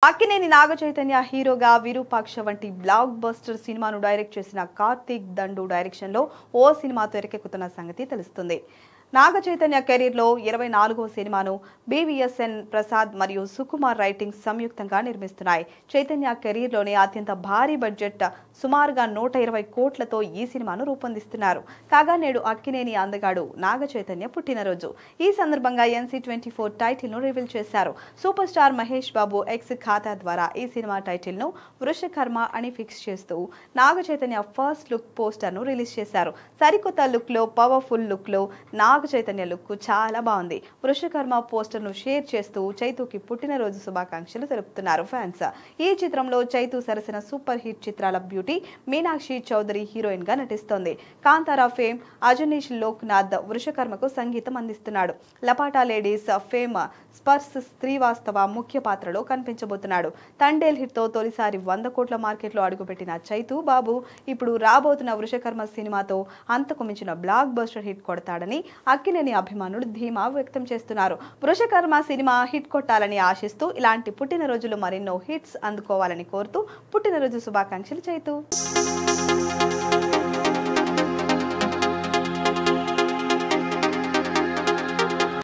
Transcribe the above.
అక్కినేని నాగ చైతన్య హీరోగా విరూపాక్ష వంటి block buster సినిమాను డైరెక్ట్ చేసిన కార్తీక్ దండు డైరెక్షన్ లో ఓ సినిమా తెరకెక్కుతున్న సంగతి తెలుస్తుంది. నాగ చైతన్య కెరీర్ లో 24వ సినిమాను బీవీఎస్ఎన్ ప్రసాద్ మరియు సుకుమార్ రైటింగ్ సంయుక్తంగా నిర్మిస్తున్నాయి. చైతన్య కెరీర్ లోనే అత్యంత భారీ బడ్జెట్ సుమారుగా 120 కోట్లతో ఈ సినిమాను రూపొందిస్తున్నారు. కాగా నేడు అక్కినేని అందగాడు నాగ చైతన్య పుట్టినరోజు. ఈ సందర్భంగా NC24 టైటిల్ ను రివీల్ చేశారు. Super star Mahesh Babu X ఖాతా ద్వారా ఈ సినిమా టైటిల్ ను వృషకర్మ అని ఫిక్స్ చేస్తూ Naga Chaitanya first look poster ను రిలీజ్ చేశారు. సరికొత్త లుక్ లో పవర్ఫుల్ లుక్ లో నాగ చైతన్య లుక్ చాలా బాగుంది. వృషకర్మ పోస్టర్ ను షేర్ చేస్తూ చైతుకి పుట్టినరోజు శుభాకాంక్షలు తెలుపుతున్నారు ఫ్యాన్స్. ఈ చిత్రంలో చైతు సరసన సూపర్ హిట్ చిత్రాల బ్యూటీ మీనాక్షి చౌదరి హీరోయిన్ గా నటిస్తోంది. కాంతారా ఫేమ్ అజనీష్ లోక్నాథ్ వృషకర్మకు సంగీతం అందిస్తున్నాడు. లపాటా లేడీస్ ఫేమ్ స్పర్శ్ శ్రీవాస్తవ ముఖ్య పాత్రలో కనిపించబోతున్నాడు. తండేల్ హిట్ తో తొలిసారి 100 కోట్ల మార్కెట్ లో అడుగుపెట్టిన చైతు బాబు ఇప్పుడు రాబోతున్న వృషకర్మ సినిమాతో అంతకు మించిన బ్లాక్ బస్టర్ హిట్ కొడతాడని అక్కినేని అభిమానులు ధీమా వ్యక్తం చేస్తున్నారు. వృషకర్మ సినిమా హిట్ కొట్టాలని ఆశిస్తూ ఇలాంటి పుట్టినరోజులు మరెన్నో హిట్స్ అందుకోవాలని కోరుతూ పుట్టినరోజు శుభాకాంక్షలు చైతు.